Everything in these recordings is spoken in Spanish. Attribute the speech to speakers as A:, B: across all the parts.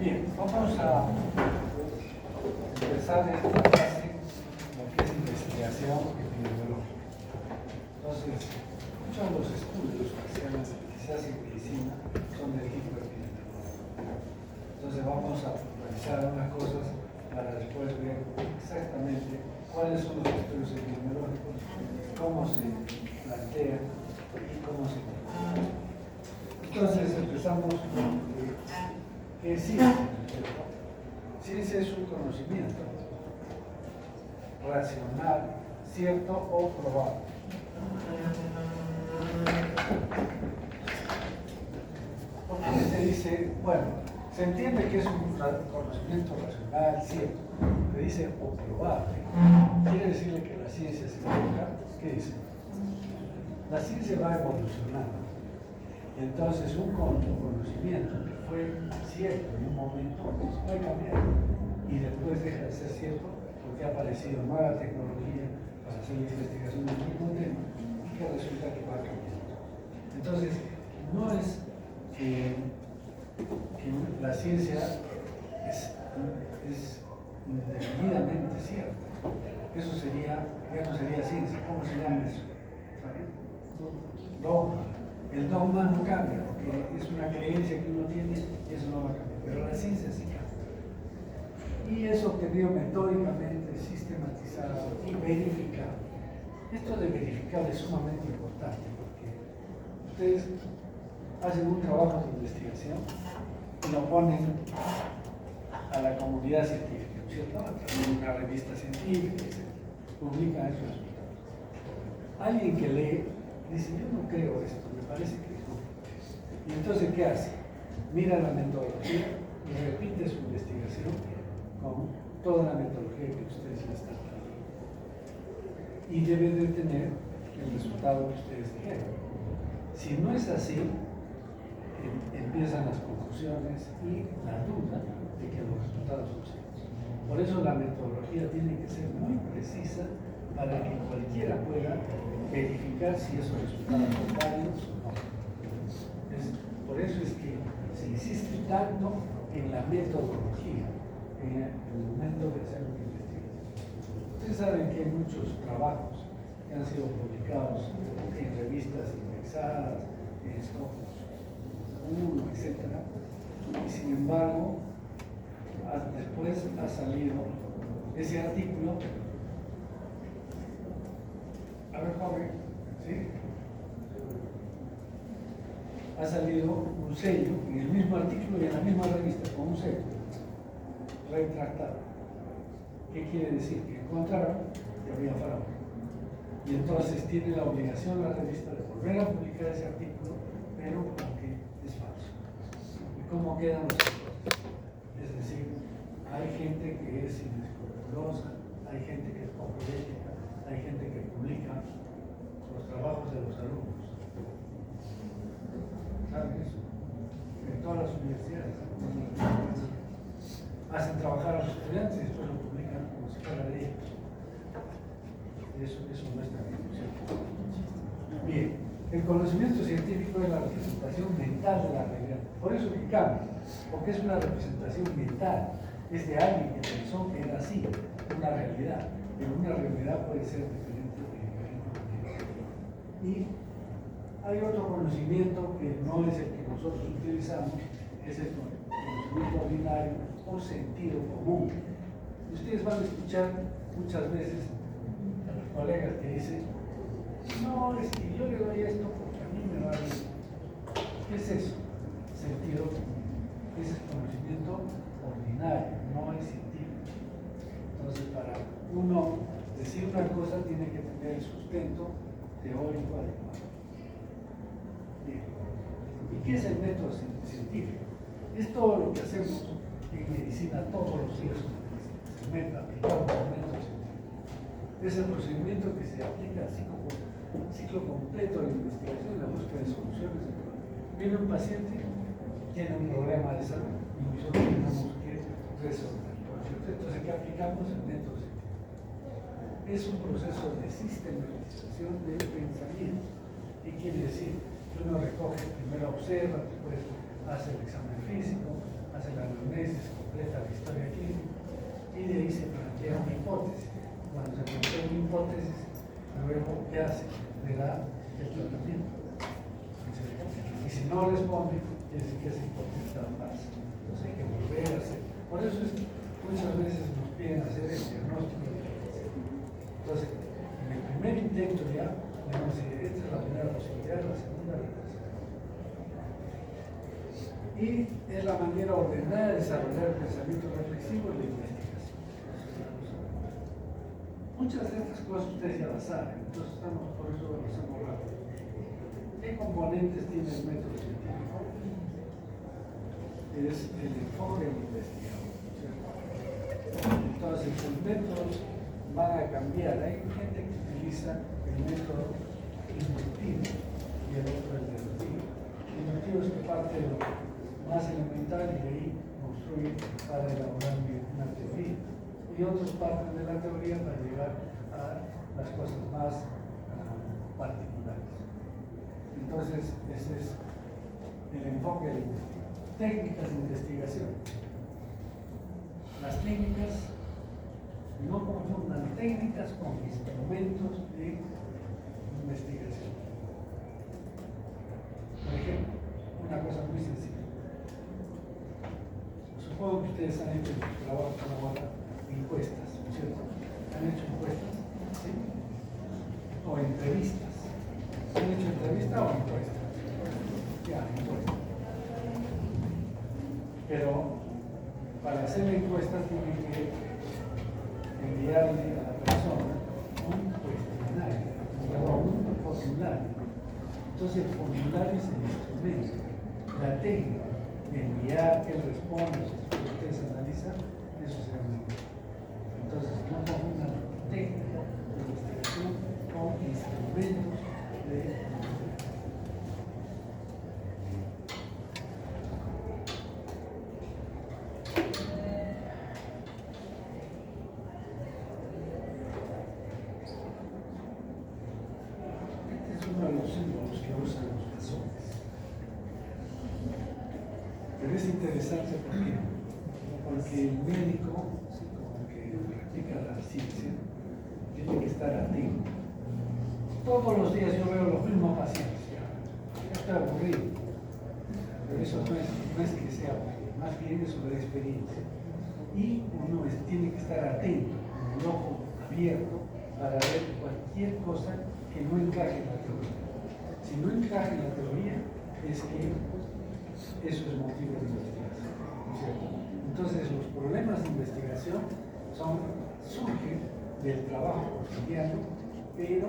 A: Bien, vamos a empezar esta fase, lo que es investigación epidemiológica. Entonces, muchos de los estudios que se hacen en medicina son de tipo epidemiológico. Entonces vamos a revisar algunas cosas para después ver exactamente cuáles son los estudios epidemiológicos, cómo se plantean y cómo se plantean. Entonces empezamos con ¿qué es ciencia? Ciencia es un conocimiento racional, cierto o probable. Porque se dice, bueno, se entiende que es un conocimiento racional, cierto, pero dice o probable. Quiere decirle que la ciencia se equivoca. ¿Qué dice? La ciencia va evolucionando. Entonces, un conocimiento que fue cierto en un momento va a cambiar y después deja de ser cierto porque ha aparecido nueva tecnología para hacer la investigación del mismo tema y que resulta que va cambiando. Entonces, no es que la ciencia es indefinidamente cierta. Eso sería, ya no sería ciencia. ¿Cómo se llama eso? Dogma. El dogma no cambia, porque es una creencia que uno tiene y eso no va a cambiar. Pero la ciencia sí cambia. Y es obtenido metódicamente, sistematizado y verificado. Esto de verificar es sumamente importante porque ustedes hacen un trabajo de investigación y lo ponen a la comunidad científica, ¿cierto? A través de una revista científica, etc. Publican esos resultados. Alguien que lee dice, yo no creo esto, me parece que no. Y entonces, ¿qué hace? Mira la metodología y repite su investigación con toda la metodología que ustedes ya están dando. Y debe de tener el resultado que ustedes dijeron. Si no es así, empiezan las confusiones y la duda de que los resultados son ciertos. Por eso la metodología tiene que ser muy precisa para que cualquiera pueda verificar si esos resultados son válidos o no. Por eso es que se insiste tanto en la metodología, en el momento de hacer una investigación. Ustedes saben que hay muchos trabajos que han sido publicados en revistas indexadas, en Scopus 1, etc. Y sin embargo, después ha salido ese artículo. A ver, joven, ¿sí? Ha salido un sello en el mismo artículo y en la misma revista, con un sello retractado. ¿Qué quiere decir? Que encontraron que había fraude. Y entonces tiene la obligación la revista de volver a publicar ese artículo, pero aunque es falso. ¿Y cómo quedan los errores? Es decir, hay gente que es inescrupulosa, hay gente que es poco ética, hay gente que publica los trabajos de los alumnos. ¿Saben eso? En todas las universidades hacen trabajar a los estudiantes y después lo publican como si fuera de ellos. Eso no está bien, ¿cierto? Bien, el conocimiento científico es la representación mental de la realidad. Por eso que cambia, porque es una representación mental. Es de alguien que pensó que era así, una realidad, pero una realidad puede ser diferente de diferente manera. Y hay otro conocimiento que no es el que nosotros utilizamos, es el conocimiento ordinario o sentido común. Ustedes van a escuchar muchas veces a los colegas que dicen, no, es que yo le doy esto porque a mí me va bien. ¿Qué es eso? Sentido común. Ese es conocimiento ordinario, no es científico. Entonces, para uno decir una cosa, tiene que tener el sustento teórico adecuado. Bien. ¿Y qué es el método científico? Es todo lo que hacemos en medicina todos los días. Aplicamos el método científico. Es el procedimiento que se aplica al ciclo completo de investigación y la búsqueda de soluciones. Viene un paciente, tiene un problema de salud y nosotros tenemos que resolverlo. Entonces, ¿qué aplicamos? El método científico. Es un proceso de sistematización del pensamiento. ¿Qué quiere decir? Uno recoge, primero observa, después hace el examen físico, hace la anamnesis, completa la historia clínica y de ahí se plantea una hipótesis. Cuando se plantea una hipótesis, luego, ¿qué hace? Le da el tratamiento. Y si no responde, quiere decir que esa hipótesis está falsa. Entonces hay que volver a hacer. Por eso muchas veces nos piden hacer el diagnóstico de la hipótesis. Entonces, en el primer intento ya, vamos a decir, esta es la primera posibilidad, la segunda, la tercera. Y es la manera ordenada de desarrollar el pensamiento reflexivo y la investigación. Muchas de estas cosas ustedes ya las saben, entonces por eso lo hacemos rápido. ¿Qué componentes tiene el método científico? Es el enfoque del investigador, ¿cierto? Entonces los métodos van a cambiar. Hay gente que utiliza el método inductivo y el otro el deductivo. El inductivo es que parte de lo más elemental y de ahí construye para elaborar una teoría. Y otros parten de la teoría para llegar a las cosas más particulares. Entonces, ese es el enfoque de la investigación. Técnicas de investigación. Las técnicas, no confundan técnicas con instrumentos de investigación. Por ejemplo, una cosa muy sencilla. Supongo que ustedes han hecho en su trabajo ahora encuestas, ¿no es cierto? ¿Han hecho encuestas? ¿Sí? O entrevistas. ¿Han hecho entrevista o encuestas? Ya, encuestas. Pero para hacer la encuesta tienen que enviarle a la persona un cuestionario o un formulario. Entonces el formulario es el instrumento, la técnica de enviar, que él responde, que ustedes analizan, eso será una encuesta. Entonces no confundan técnica de investigación con instrumentos de investigación. Es interesante porque el médico, como que practica la ciencia, tiene que estar atento. Todos los días yo veo los mismos pacientes, ya estoy aburrido, pero eso no es que sea aburrido, más bien es una experiencia. Y uno tiene que estar atento, con el ojo abierto, para ver cualquier cosa que no encaje en la teoría. Si no encaja en la teoría, es que eso es motivo de investigación, ¿cierto? Entonces los problemas de investigación surgen del trabajo cotidiano, pero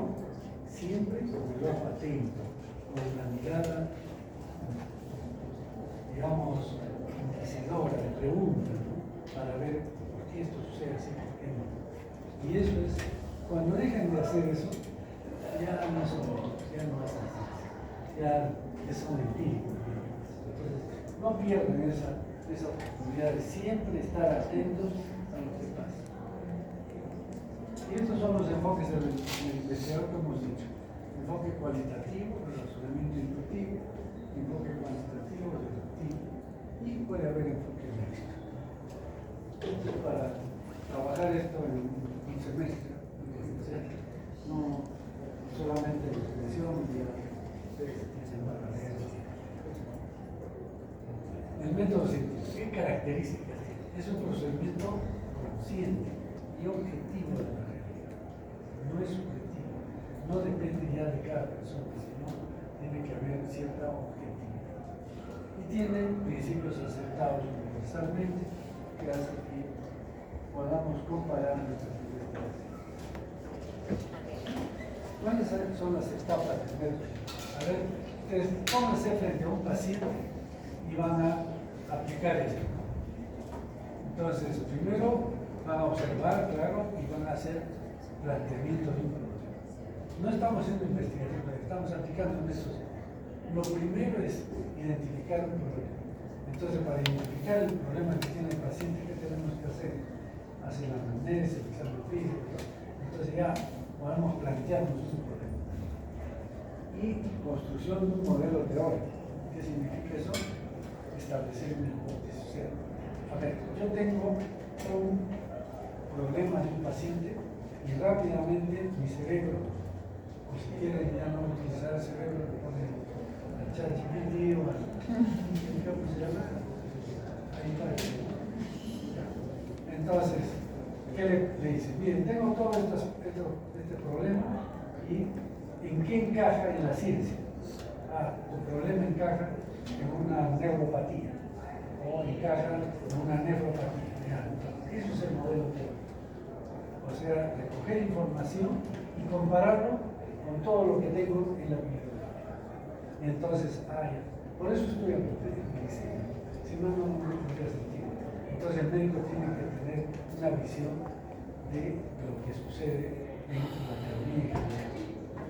A: siempre con el ojo atento, con la mirada, digamos, inquisidora, de pregunta, ¿no? Para ver por qué esto sucede así, por qué no. Y eso es, cuando dejan de hacer eso, ya no son, ya no hacen ciencia, ya son empíricos. No pierdan esa oportunidad de siempre estar atentos a lo que pasa. Y estos son los enfoques del investigador que hemos dicho. Enfoque cualitativo, el razonamiento inductivo, enfoque cuantitativo, deductivo, y puede haber enfoque mixto. Esto es para trabajar esto en un semestre, no solamente la expresión y la para leer. El método científico, ¿qué características tiene? Es un procedimiento consciente y objetivo de la realidad. No es subjetivo, no depende ya de cada persona, sino tiene que haber cierta objetividad. Y tiene principios aceptados universalmente que hacen que podamos comparar nuestras investigaciones. ¿Cuáles son las etapas del método? A ver, ustedes pónganse frente a un paciente y van a aplicar esto. Entonces, primero van a observar, claro, y van a hacer planteamiento de un problema. No estamos haciendo investigación, estamos aplicando un método. Lo primero es identificar un problema. Entonces, para identificar el problema que tiene el paciente, ¿qué tenemos que hacer? Hacer la anamnesis, el examen físico. Entonces ya podemos plantearnos un problema. Y construcción de un modelo teórico. ¿Qué significa eso? establecer una hipótesis. O sea, a ver, yo tengo un problema de un paciente y rápidamente mi cerebro, o si quieren ya no utilizar el cerebro, le ponen al ChatGPT o al ¿cómo se llama? Ahí para que, entonces, ¿qué le dice? Miren, tengo todo este problema y ¿en qué encaja en la ciencia? Ah, tu problema encaja en una neuropatía o encaja en una nefropatía. Eso es el modelo teórico. O sea, recoger información y compararlo con todo lo que tengo en la bibliografía. Y entonces, por eso estoy en medicina. Si no, no tendría sentido. Entonces el médico tiene que tener una visión de lo que sucede en la teoría.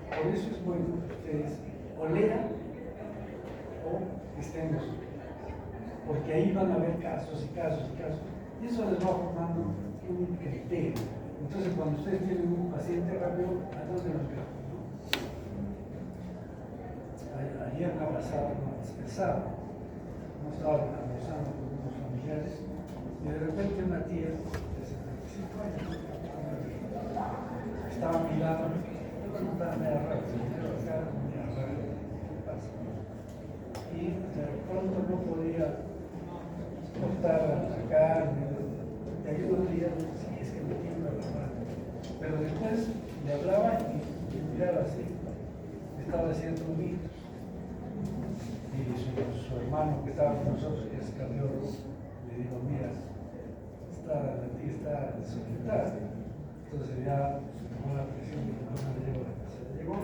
A: Por eso es bueno que ustedes o lean o estén en los estudios. Porque ahí van a haber casos y casos y casos. Y eso les va formando un criterio. Entonces, cuando ustedes tienen un paciente rápido, ¿a dónde nos vemos? ¿No? Ayer me ha pasado, el sábado, hemos estado conversando con unos familiares y de repente una tía de 75 años estaba a mi lado, estaba media rara, ¿qué pasa? Y de pronto no podía cortar la carne, y ahí uno decía, sí, es que me tiembla la mano. Pero después le hablaba y miraba así, estaba haciendo un grito. Y su hermano que estaba con nosotros, que es cardiólogo, le dijo, mira, la tía está desorientada. Entonces ya se tomó la presión y no le llegó a la casa. Llegó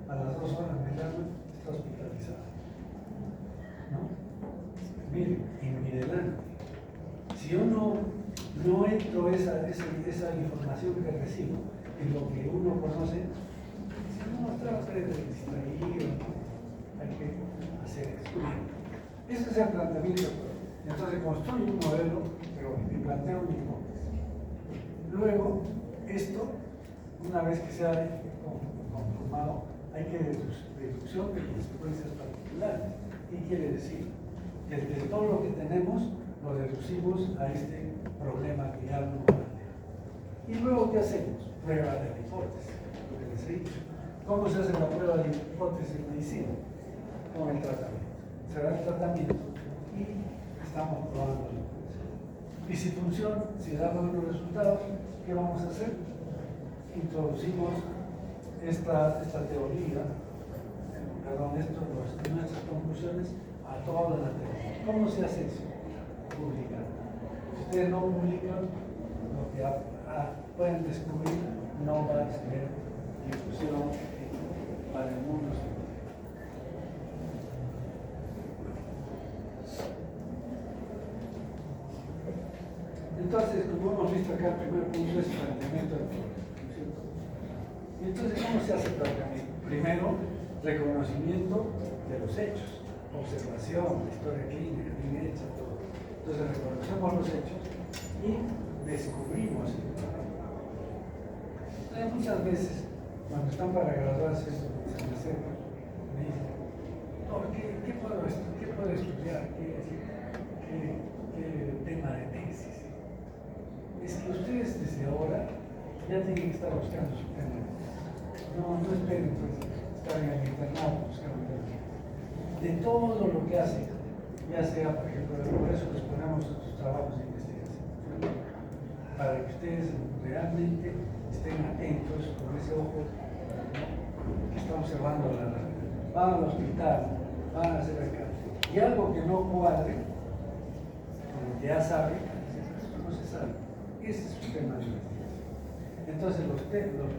A: a las 2 horas, me llama, está hospitalizada. ¿No? Miren, en mi delante, si yo no entro esa información que recibo en lo que uno conoce, si no trata de distraído, hay que hacer eso. Ese es el planteamiento. Entonces construyo un modelo, pero me planteo un hipótesis. Luego, esto, una vez que se ha conformado, hay que deducción de consecuencias particulares. ¿Qué quiere decir? Que de todo lo que tenemos lo deducimos a este problema que ya no plantea. Y luego, ¿qué hacemos? Prueba de la hipótesis, lo que les he dicho. ¿Cómo se hace la prueba de hipótesis en medicina? Con el tratamiento. Se da el tratamiento y estamos probando la hipótesis. Y si funciona, si da buenos resultados, ¿qué vamos a hacer? Introducimos esta teoría, nuestras conclusiones a toda la teoría. ¿Cómo se hace eso? Publicar. Si ustedes no publican, lo que pueden descubrir no va a tener difusión para el mundo. Entonces, como hemos visto acá, el primer punto es el planteamiento del problema. Y entonces, ¿cómo se hace el planteamiento? Primero, reconocimiento de los hechos, observación, historia clínica, bien hecha, todo. Entonces, reconocemos los hechos y descubrimos el problema. Entonces, muchas veces, cuando están para graduarse, se me acercan, me dicen, ¿qué puedo estudiar? ¿Qué tema de tesis? Es que ustedes desde ahora ya tienen que estar buscando su tema. No esperen pues, estar en el internado buscando tema. De todo lo que hacen, ya sea, por ejemplo, por eso les ponemos estos trabajos de investigación, para que ustedes realmente estén atentos con ese ojo que está observando la realidad. Van al hospital, van a hacer acá. Y algo que no cuadre, como que ya sabe, esto no se sabe. Ese es su tema de investigación. Entonces, los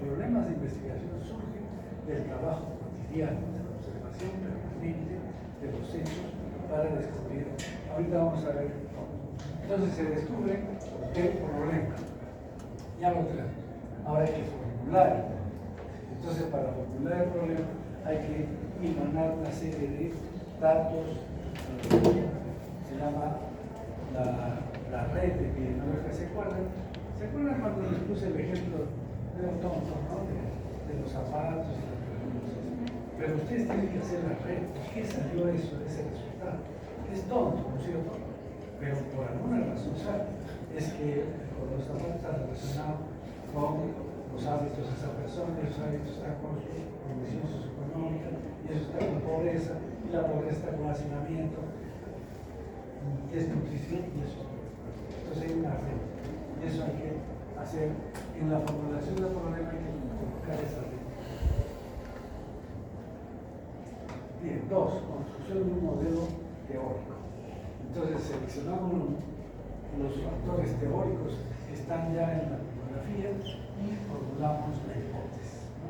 A: problemas de investigación surgen del trabajo cotidiano, de la observación permanente de los hechos para descubrir. Ahorita vamos a ver cómo. Entonces, se descubre el problema. Ya lo tenemos. Ahora hay que formular. Entonces, para formular el problema, hay que emanar una serie de datos. Se llama la red epidemiológica. ¿Se acuerdan? ¿Se acuerdan cuando les puse el ejemplo de un tonto, ¿no? De los zapatos y la tuberculosis? Pero ustedes tienen que hacer la red. ¿Por qué salió eso, ese resultado? Es tonto, ¿no es cierto? Pero por alguna razón sale. Es que los zapatos están relacionados con los hábitos de esa persona, y esos hábitos están con su condición socioeconómica, y eso está con pobreza, y la pobreza está con hacinamiento, desnutrición, y eso. Entonces hay una red. Y eso hay que hacer. En la formulación del problema hay que colocar esa red. Bien, 2. Construcción de un modelo teórico. Entonces seleccionamos los factores teóricos que están ya en la bibliografía y formulamos la hipótesis, ¿no?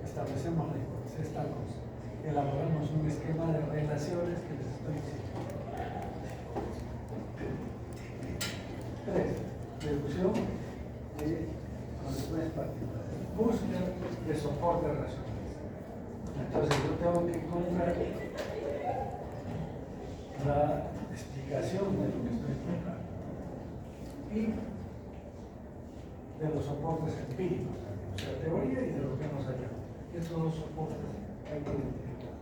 A: Establecemos la hipótesis, esta cosa. Elaboramos un esquema de relaciones que les estoy diciendo. 3. Deducción de condiciones particulares. Búsqueda de soporte racional. Entonces yo tengo que encontrar la explicación de lo que estoy encontrando y de los soportes empíricos también, o sea, teoría y de lo que hemos hallado. Estos dos soportes hay que identificar.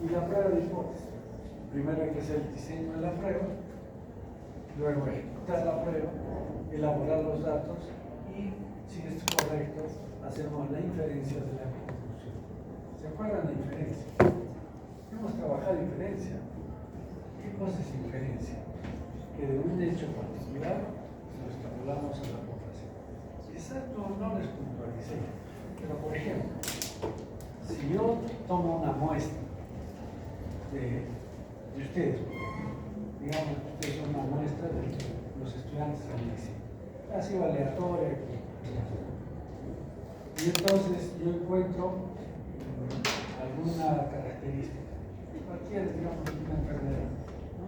A: Y la prueba de hipótesis. Primero hay que hacer el diseño de la prueba, luego ejecutar la prueba, elaborar los datos y, si es correcto, hacemos la inferencia de la conclusión. ¿Se acuerdan de inferencia? Hemos trabajado inferencia. ¿Qué cosa es inferencia? Que de un hecho particular lo extrapolamos a la población. Exacto, no les puntualicé. Pero, por ejemplo, si yo tomo una muestra de ustedes, digamos que ustedes son una muestra de los estudiantes de la medicina, ha sido aleatoria. Y entonces yo encuentro alguna característica, cualquier, digamos, una enfermedad, ¿no?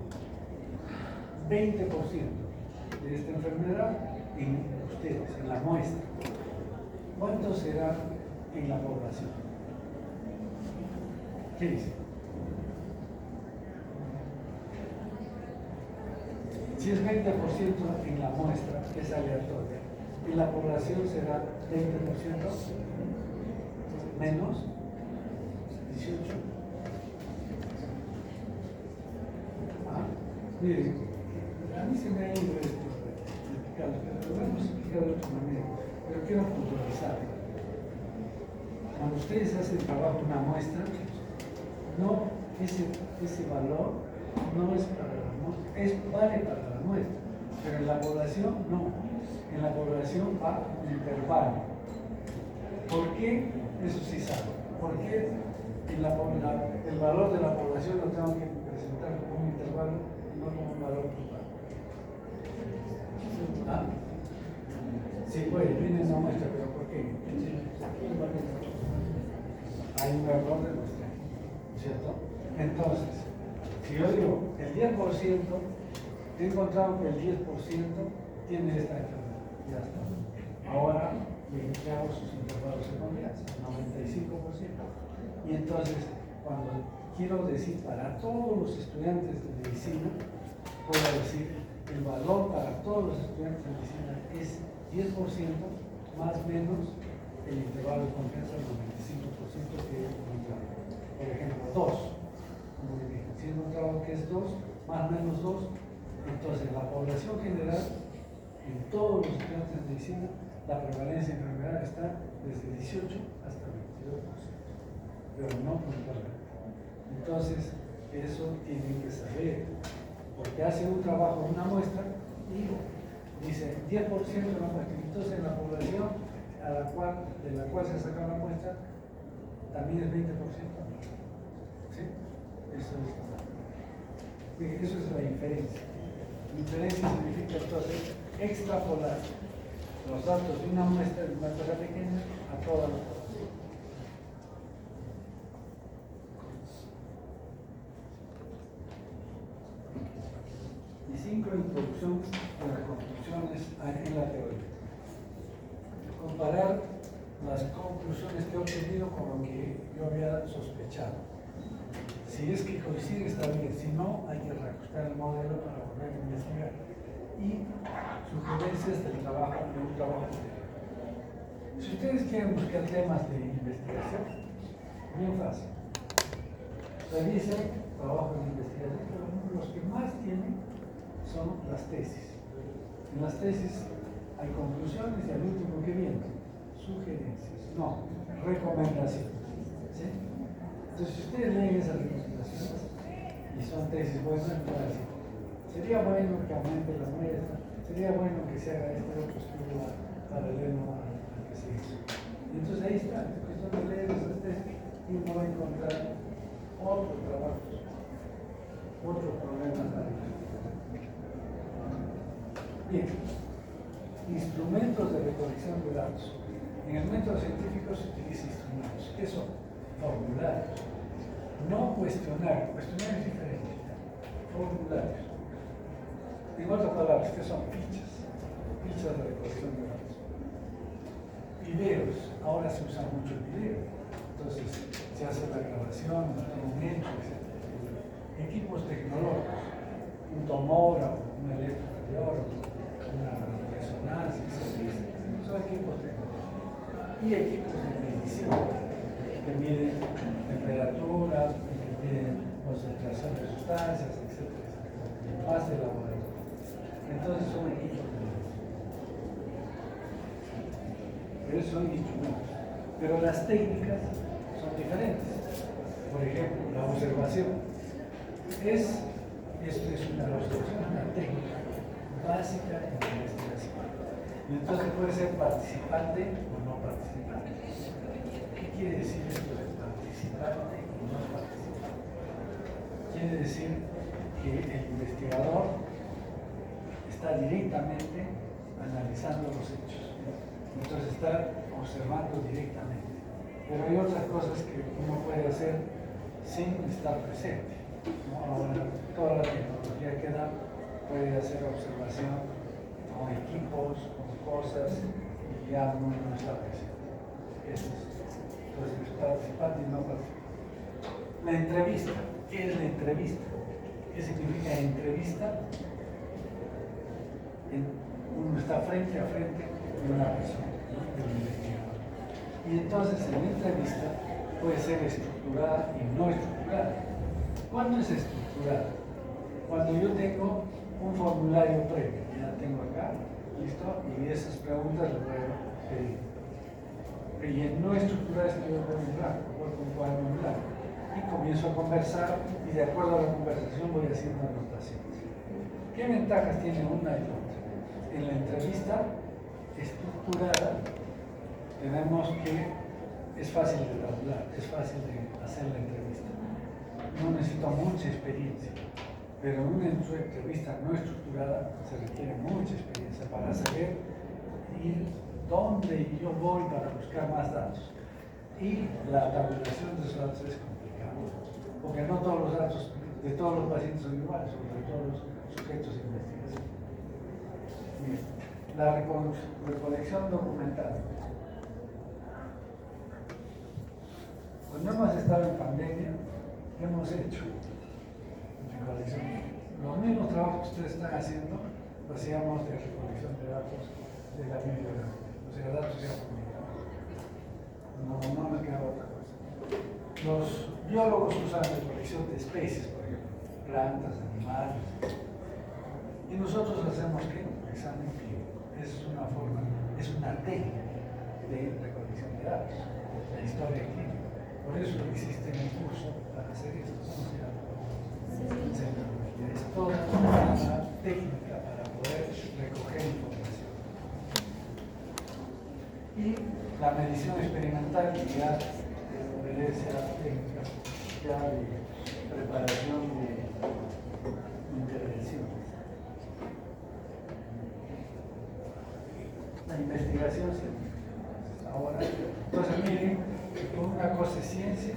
A: 20% de esta enfermedad en ustedes, en la muestra. ¿Cuánto será en la población? ¿Qué dice? Si es 20% en la muestra, es aleatoria. En la población será 20% menos 18. Miren, a mí se me ha ido esto explicarlo, pero lo vamos a explicar de otra manera. Pero quiero puntualizar. Cuando ustedes hacen trabajo una muestra, no, ese valor no es para la muestra, vale para la muestra, pero en la población no. En la población va un intervalo. ¿Por qué? Eso sí sabe. ¿Por qué el valor de la población lo tengo que presentar como un intervalo y no como un valor total? ¿Ah? Sí, pues, viene una muestra, pero ¿por qué? Hay un error de muestra, ¿cierto? Entonces, si yo digo el 10%, he encontrado que el 10% tiene esta enfermedad. Ya está. Ahora le hago sus intervalos de confianza, 95%. Y entonces, cuando quiero decir para todos los estudiantes de medicina, puedo decir el valor para todos los estudiantes de medicina es 10% más menos el intervalo de confianza del 95% que he encontrado. Por ejemplo, 2. Como le dije, si he encontrado que es 2, más menos 2, entonces la población general, en todos los estudiantes de medicina, la prevalencia de enfermedad está desde 18 hasta 22%, pero no puntualmente. Entonces, eso tienen que saber, porque hacen un trabajo en una muestra y dice 10% de la muestra. Entonces, en la población de la cual se saca la muestra, también es 20%. ¿Sí? Eso es la inferencia. Inferencia significa entonces extrapolar los datos de una muestra de una cosa pequeña a toda la población. Y 5. Introducción de las conclusiones en la teoría. Comparar las conclusiones que he obtenido con lo que yo había sospechado. Si es que coincide, está bien. Si no, hay que reajustar el modelo para volver a investigar. Y sugerencias del trabajo, de un trabajo anterior. Si ustedes quieren buscar temas de investigación? Bien fácil. Revisen trabajos de investigación, pero los que más tienen son las tesis. En las tesis hay conclusiones y al último que viene, sugerencias, no, recomendaciones. ¿Sí? Entonces, si ustedes leen esas recomendaciones y son tesis buenas, van a decir, sería bueno que aumente la muestra, sería bueno que se haga este otro estudio paralelo al que se hizo. Y entonces ahí está, es cuestión de leer esas tesis y uno va a encontrar otros trabajos, otros problemas. Bien, instrumentos de recolección de datos. En el método científico se utiliza instrumentos. ¿Qué son? Formularios. No cuestionarios. Cuestionarios es diferente. Formularios. En otras palabras, ¿qué son? Fichas. Fichas de recolección de datos. Videos. Ahora se usa mucho el video. Entonces, se hace la grabación, un hecho, etc. Equipos tecnológicos. Un tomógrafo, un electrocardiógrafo, una resonancia, etc. Son equipos tecnológicos. Y equipos de medición que miden temperatura, que miden concentración de sustancias, etc. Más de laboratorio. Entonces son equipos de medición. Pero son instrumentos. Pero las técnicas son diferentes. Por ejemplo, la observación. Esto es una observación, una técnica básica en la investigación. Y entonces puede ser participante o no participante. ¿Qué quiere decir esto de participante o no participante? Quiere decir que el investigador está directamente analizando los hechos. Entonces está observando directamente. Pero hay otras cosas que uno puede hacer sin estar presente. Ahora, toda la tecnología que da puede hacer observación con equipos, con cosas, y ya no está presente. Eso es. Entonces, participante y no participante. La entrevista. ¿Qué es la entrevista? ¿Qué significa entrevista? Uno está frente a frente de una persona, de un investigador. Y entonces en la entrevista puede ser estructurada y no estructurada. ¿Cuándo es estructurada? Cuando yo tengo un formulario previo, ya tengo acá, listo, y esas preguntas las voy a pedir. Y en no estructurada es que yo pongo en blanco, voy con un cuaderno en blanco. Y comienzo a conversar y de acuerdo a la conversación voy haciendo anotaciones. ¿Qué ventajas tiene una y otra? En la entrevista estructurada tenemos que es fácil de hablar, es fácil de hacer la entrevista. No necesito mucha experiencia, pero en una entrevista no estructurada se requiere mucha experiencia para saber ir dónde yo voy para buscar más datos. Y la tabulación de esos datos es complicada, porque no todos los datos de todos los pacientes son iguales, sobre todos los sujetos de investigación. Bien, la recolección documental. Cuando hemos estado en pandemia, ¿qué hemos hecho? Recolección. Los mismos trabajos que ustedes están haciendo, lo hacíamos de recolección de datos de la bibliografía, o sea, datos ya publicados. No me queda otra cosa. Los biólogos usan recolección de especies, por ejemplo, plantas, animales. Y nosotros hacemos ¿qué? Examen clínico. Es una forma, es una técnica de recolección de datos, la historia clínica. Por eso existe un curso para hacer esto. ¿Cómo se llama? Es toda una técnica para poder recoger información. Y la medición experimental ya obedece a la técnica ya de preparación de intervenciones. La investigación científica. Ahora, entonces miren, una cosa es ciencia,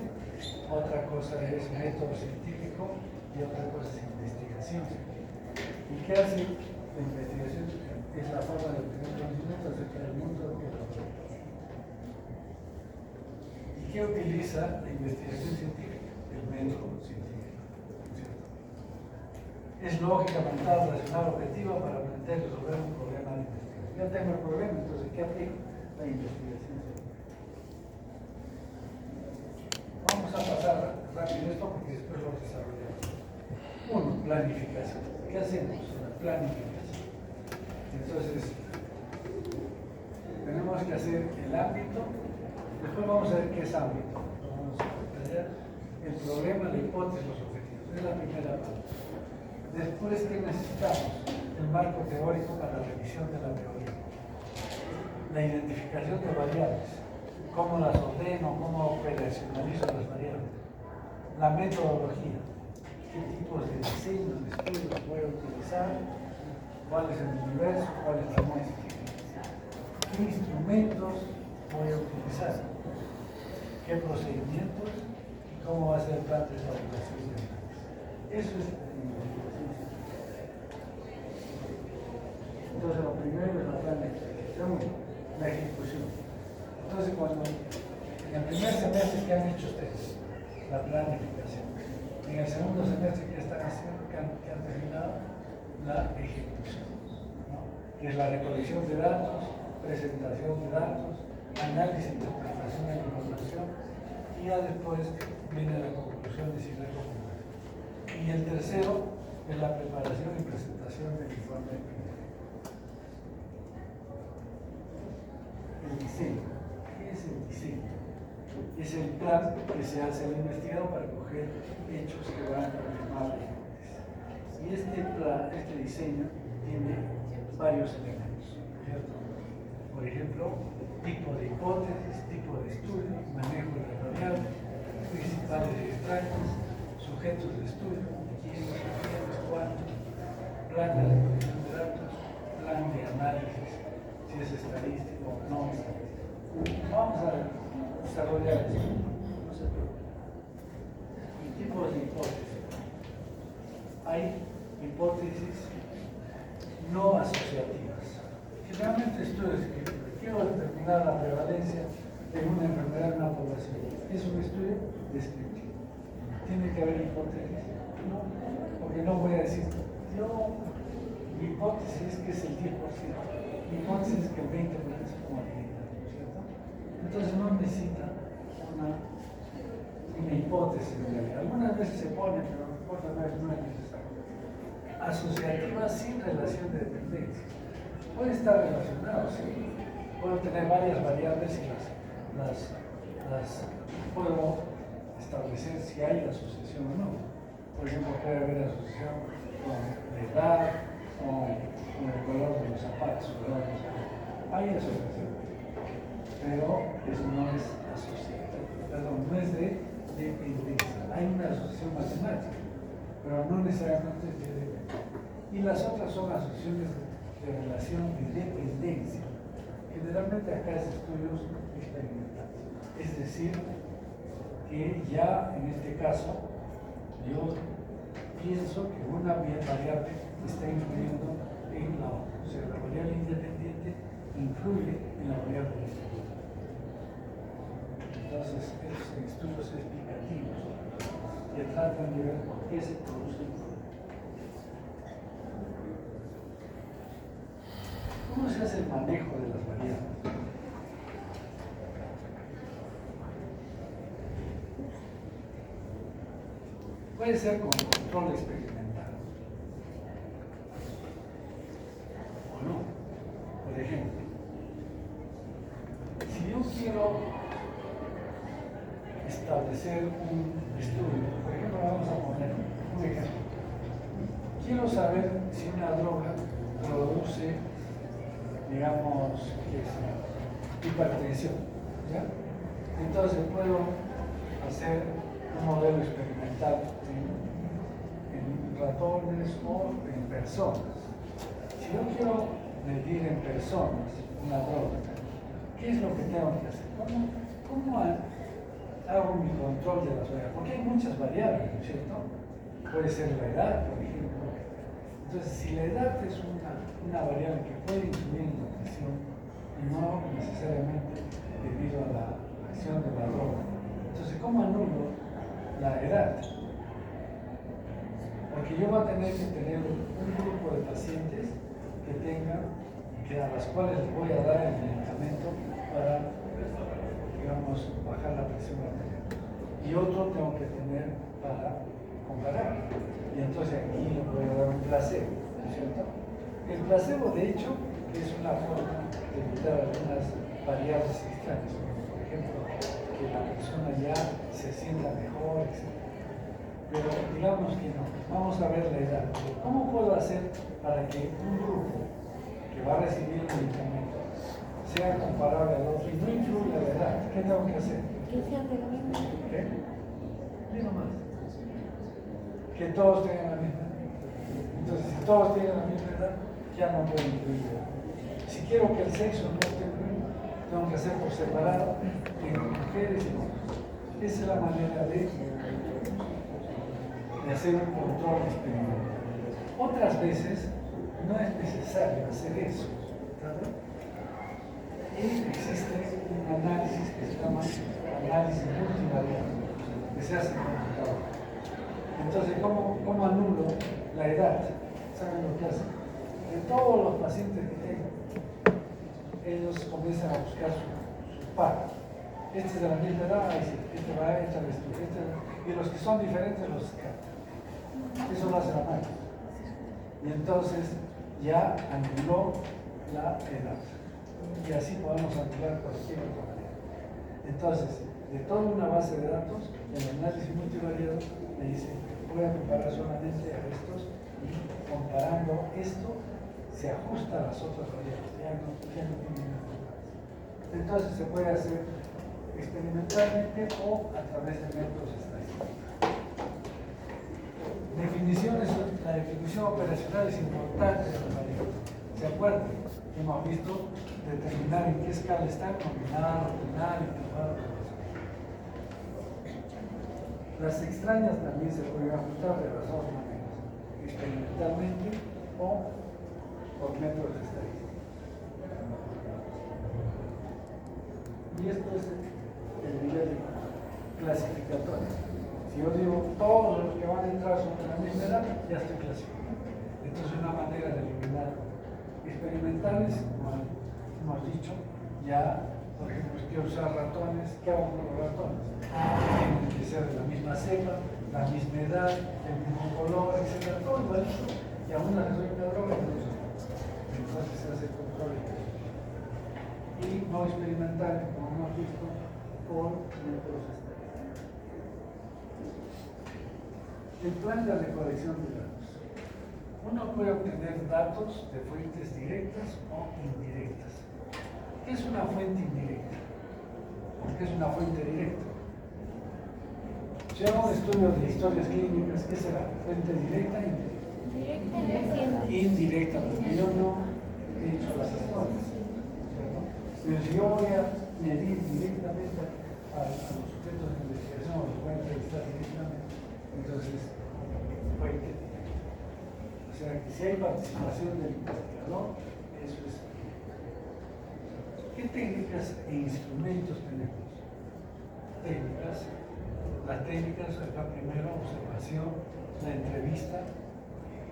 A: otra cosa es método científico y otra cosa es investigación científica. ¿Y qué hace la investigación? Es la forma de obtener conocimiento acerca del mundo que lo rodea. ¿Y qué utiliza la investigación científica? El método científico. ¿Cierto? Es lógica, mental, racional, objetiva para aprender y resolver un problema de investigación. Ya tengo el problema, entonces ¿qué aplico? La investigación científica. planificación. ¿Qué hacemos? Planificación. Entonces, tenemos que hacer el ámbito, después vamos a ver qué es ámbito. Vamos a detallar el problema, la hipótesis, los objetivos. Es la primera parte. Después, ¿qué necesitamos? El marco teórico para la revisión de la teoría. La identificación de variables. Cómo las ordeno, cómo operacionalizo las variables. La metodología. ¿Qué tipos de diseños, de estudios voy a utilizar? ¿Cuál es el universo? ¿Cuál es la muestra? ¿Qué instrumentos voy a utilizar? ¿Qué procedimientos? ¿Y cómo va a ser el plan de elaboración de análisis? Eso es. Entonces, lo primero es la planificación, la ejecución. Entonces, cuando en el primer semestre, ¿qué han hecho ustedes? La planificación. En el segundo semestre, ¿qué están haciendo? ¿Qué han terminado? La ejecución, ¿no? Que es la recolección de datos, presentación de datos, análisis, interpretación de la información, y ya después viene la conclusiones y recomendaciones. Y el tercero es la preparación y presentación del informe. El diseño. ¿Qué es el diseño? Es el plan que se hace al investigador para coger hechos que van a confirmar la hipótesis. Y este diseño tiene varios elementos, ¿cierto? Por ejemplo, tipo de hipótesis, tipo de estudio, manejo de variables, principales extractos, sujetos de estudio, quiénes, cuántos, plan de recolección de datos, plan de análisis, si es estadístico o no estadístico. Vamos a desarrollar eso. No se preocupen. Y tipos de hipótesis. Hay hipótesis no asociativas. Generalmente estudios que quiero determinar la prevalencia de una enfermedad en una población. Es un estudio descriptivo. Tiene que haber hipótesis. No, porque no voy a decir, mi hipótesis es que es el 10%. Mi hipótesis es que el 20% es como ¿cierto? Entonces no necesita una hipótesis en realidad. Algunas veces se pone, pero otras veces no es necesario. Asociativa sin relación de dependencia. Puede estar relacionado, sí. Puedo tener varias variables y las puedo establecer si hay asociación o no. Por ejemplo, puede haber asociación con la edad, con el color de los zapatos, hay asociación, pero eso no es asociación, perdón, no es de dependencia. Hay una asociación matemática, pero no necesariamente es de dependencia. Y las otras son asociaciones de relación de dependencia. Generalmente acá es estudios experimentales. Es decir, que ya en este caso yo pienso que una variable está influyendo en la otra. O sea, la variable independiente influye en la variable dependiente. Entonces, esos estudios explicativos que tratan de ver por qué se produce el problema. ¿Cómo se hace el manejo de las variables? Puede ser con control experimental o no. Por ejemplo, si yo quiero establecer un estudio, por ejemplo, vamos a poner un ejemplo. Quiero saber si una droga produce, digamos, hipertensión, ¿ya? Entonces puedo hacer un modelo experimental en ratones o en personas. Si yo quiero medir en personas una droga, ¿qué es lo que tengo que hacer? ¿Cómo hago mi control de las variables? Porque hay muchas variables, ¿no es cierto? Puede ser la edad, por ejemplo. Entonces, si la edad es una variable que puede influir en la acción y no necesariamente debido a la acción de la droga, entonces, ¿cómo anulo la edad? Porque yo voy a tener que tener un grupo de pacientes que a las cuales les voy a dar el medicamento para, digamos, bajar la presión arterial. Y otro tengo que tener para comparar. Y entonces aquí lo placebo, ¿no es cierto? El placebo, de hecho, es una forma de evitar algunas variables extrañas, como por ejemplo, que la persona ya se sienta mejor, etc. Pero digamos que no. Vamos a ver la edad. ¿Cómo puedo hacer para que un grupo que va a recibir el medicamento sea comparable al otro y no influya la edad? ¿Qué tengo que hacer?
B: Que sean de la misma.
A: ¿Qué? Digo más. Que todos tengan la misma edad. Entonces, si todos tienen la misma edad, ya no puedo incluir la edad. Si quiero que el sexo no esté incluido, tengo que hacer por separado entre mujeres y hombres. Esa es la manera de hacer un control experimental. Otras veces no es necesario hacer eso, ¿sabes? Y existe un análisis que se llama análisis multivariable, que se hace con computadora. Entonces, ¿cómo anulo la edad? ¿Saben lo que hacen? De todos los pacientes que tengo, ellos comienzan a buscar su par. Este es de la misma edad, este va a echar esto, y los que son diferentes los descartan. Eso lo hace la máquina. Y entonces ya anuló la edad. Y así podemos anular cualquier otra manera. Entonces, de toda una base de datos, el análisis multivariado me dice, voy a comparar solamente a estos y comparando esto se ajusta a las otras variables. Ya no tiene nada. Entonces se puede hacer experimentalmente o a través de métodos estadísticos. Definiciones, la definición operacional es importante de la variable. ¿Se acuerdan? Hemos visto determinar en qué escala está, combinada, ordenada, intervalo. Las extrañas también se pueden ajustar de las dos maneras, experimentalmente o por métodos estadísticos. Y esto es el nivel clasificatorio. Si yo digo todos los que van a entrar son de la misma edad, ya estoy clasificando. Entonces es una manera de eliminar experimentales, como hemos dicho, ya, por ejemplo, si quiero usar ratones, ¿qué hago con los ratones? Tienen que ser de la misma cepa, la misma edad, el mismo color, etc. Todo igualito. Y a una les doy una droga y no les doy. Entonces se hace control y no experimental, como hemos visto, por métodos estadísticos. El plan de recolección de datos. Uno puede obtener datos de fuentes directas o indirectas. ¿Qué es una fuente indirecta? ¿Qué es una fuente directa? Si hago un estudio de historias clínicas, ¿qué será? ¿Fuente directa o indirecta? Indirecta, porque yo no he hecho las historias. Pero si yo voy a medir directamente a los sujetos de investigación, los voy a entrevistar directamente, entonces fuente directa. O sea que si hay participación del investigador, eso es. ¿Qué técnicas e instrumentos tenemos? Técnicas. Las técnicas es la primera observación, la entrevista,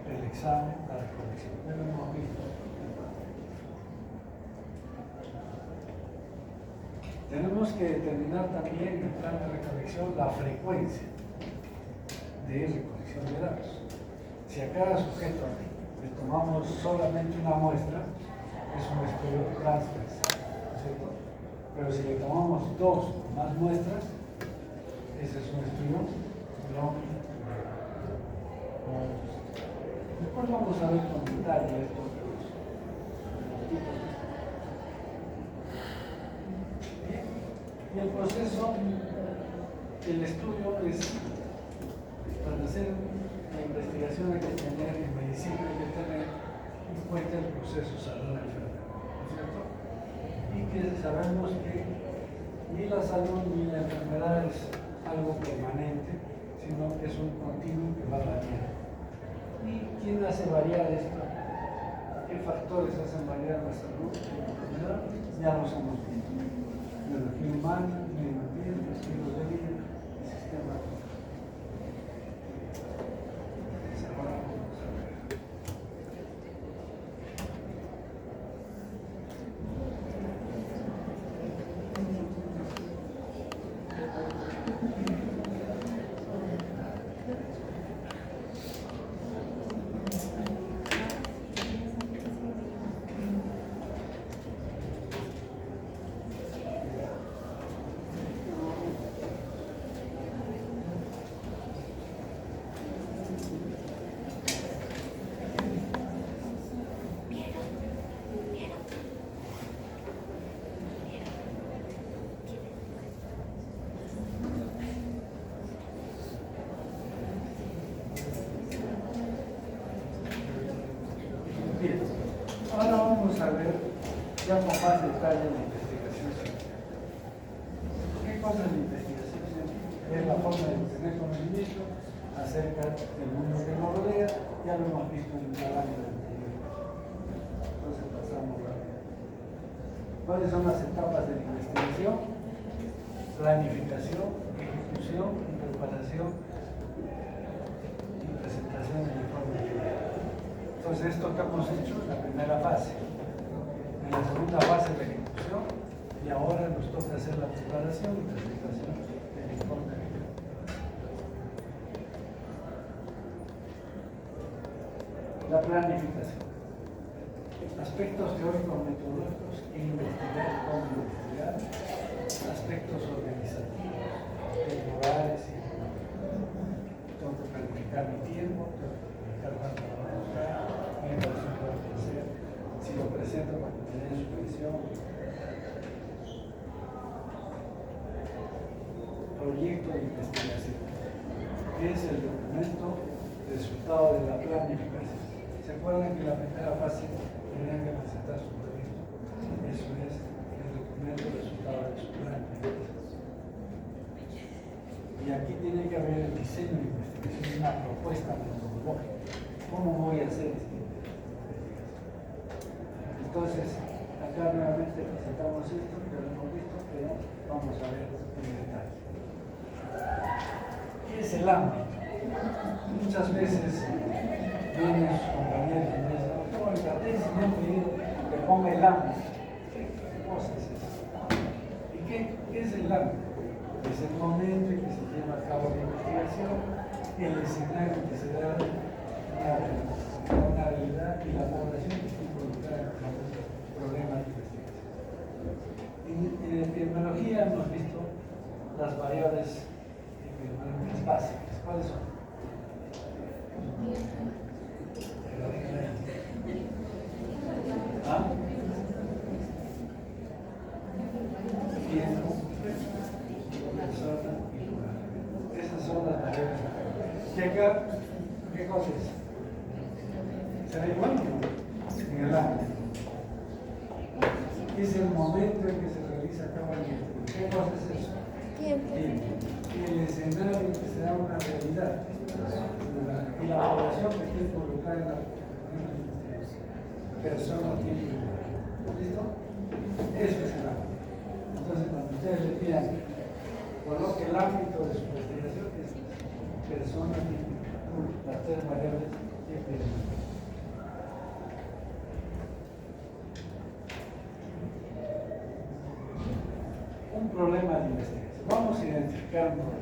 A: el examen, la recolección. Ya lo hemos visto. Tenemos que determinar también en el plan de recolección la frecuencia de recolección de datos. Si a cada sujeto le tomamos solamente una muestra, es un estudio transversal, ¿cierto? Pero si le tomamos dos o más muestras, ese es un estudio longitudinal. Después vamos a ver con detalle estos dos tipos de. Y el proceso, el estudio es, para hacer la investigación hay que tener, en medicina hay que tener en cuenta el proceso salud-enfermedad, ¿no es cierto? Y que sabemos que ni la salud ni la enfermedad es algo permanente, sino que es un continuo que va variando. ¿Y quién hace variar esto? ¿Qué factores hacen variar la salud y la enfermedad? Ya los hemos visto. Biología humana, medio ambiente, estilos de vida, el sistema. Ahora vamos a ver. ya con más detalle en la investigación científica. ¿Qué cosa es la investigación científica? Es la forma de obtener conocimiento acerca del mundo que nos rodea, ya lo hemos visto en el año anterior. Entonces pasamos rápido. ¿Cuáles son las etapas de la investigación? Planificación, ejecución y preparación y presentación del informe final. Entonces esto que hemos hecho es la primera fase. En la segunda fase la ejecución y ahora nos toca hacer la preparación y presentación del informe final. La planificación. Aspectos teóricos metodológicos e investigar cómo investigar. Aspectos organizativos, temporales y tengo que planificar mi tiempo, tengo que planificar cuánto lo voy a buscar, qué inversión tengo que hacer, si lo presento para que me den su visión. Proyecto de investigación, que es el documento resultado de la planificación. ¿Se acuerdan que en la primera fase tenían que presentar su proyecto? Eso es el documento resultado de su planificación. Y aquí tiene que haber el diseño de investigación, una propuesta metodológica. ¿Cómo voy a hacer esta investigación? Entonces, acá nuevamente presentamos esto, que lo hemos visto, pero vamos a ver en detalle. ¿Qué es el ámbito? Muchas veces vienen sus compañeros y me dicen, doctor, en la tesis me han pedido que ponga el ámbito. ¿Qué cosa es eso? ¿Y qué es el ámbito? Es el momento en que se lleva a cabo la investigación, el escenario en que se da una realidad y la población que está involucrada en el problema de investigación. En epidemiología hemos visto las variables epidemiológicas básicas. ¿Cuáles son? ¿Ah? Tiempo, persona y lugar. Esas son las variables. Y acá, ¿qué cosa es? ¿Será igual? En el ámbito. Es el momento en que se realiza cada investigación. ¿Qué cosa es eso? Tiempo. Y el escenario en que se da una realidad. Y la población que está involucrada en la persona tiene que ver. ¿Listo? Eso es el ámbito. Entonces, cuando ustedes le pidan, coloque el ámbito de su investigación, es persona tiene que ver. Las tres variables epidemiológicas. Un problema de investigación. Vamos a identificar un problema.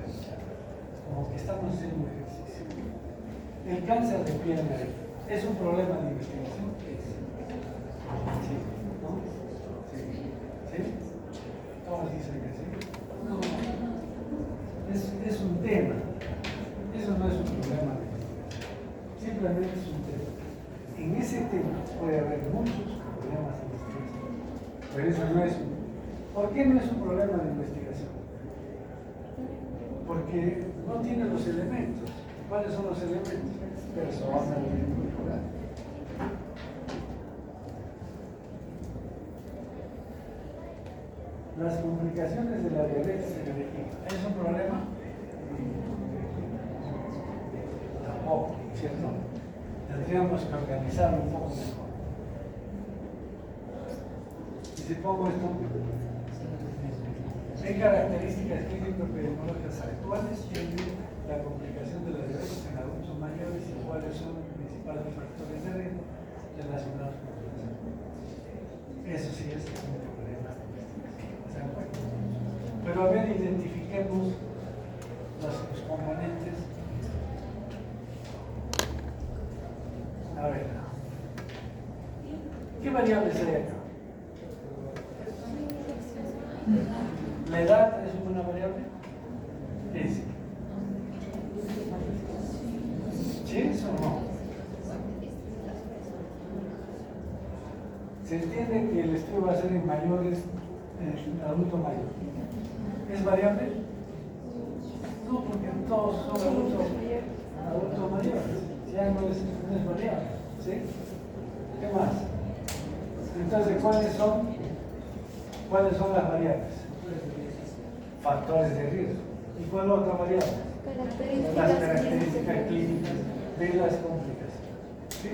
A: Como que estamos haciendo un ejercicio. El cáncer de piel es un problema de investigación. Sí, ¿no? Sí. ¿Sí? Todos dicen que sí. No. Es un tema. Eso no es un problema de investigación. Simplemente es un tema. En ese tema puede haber muchos problemas de investigación. Pero eso no es un. ¿Por qué no es un problema de investigación? Porque no tiene los elementos. ¿Cuáles son los elementos? Persona, tiempo y lugar. Las complicaciones de la diabetes en el equipo. ¿Es un problema? Tampoco, ¿cierto? Tendríamos que organizarlo un poco mejor. Y si pongo esto, ¿qué características clínico-epidemiológicas actuales tiene la complicación de la diabetes en adultos mayores y cuáles son los principales factores de riesgo relacionados con la salud? Eso sí es un problema. ¿Se dan cuenta? Pero a ver, identifiquemos los componentes. A ver, ¿qué variables hay acá? ¿La edad es una variable? Sí. ¿Sí o no? Se entiende que el estudio va a ser en mayores, en adulto mayor. ¿Es variable? No, porque todos son adultos mayores. Ya no es variable. ¿Sí? ¿Qué más? Entonces, Entonces, ¿cuáles son las variables? Factores de riesgo. ¿Y cuál es otra variable? Las características clínicas de las complicaciones. ¿Sí?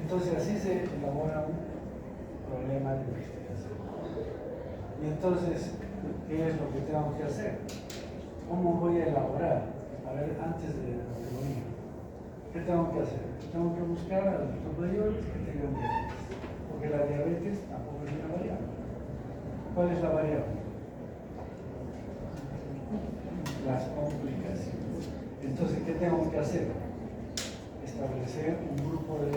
A: Entonces, así se elabora un problema de investigación. Y entonces, ¿qué es lo que tengo que hacer? ¿Cómo voy a elaborar? A ver, antes de la teoría, ¿qué tengo que hacer? Tengo que buscar a los mayores que tengan diabetes, porque la diabetes tampoco es una variable. ¿Cuál es la variable? Las complicaciones. Entonces, ¿qué tengo que hacer? Establecer un grupo de...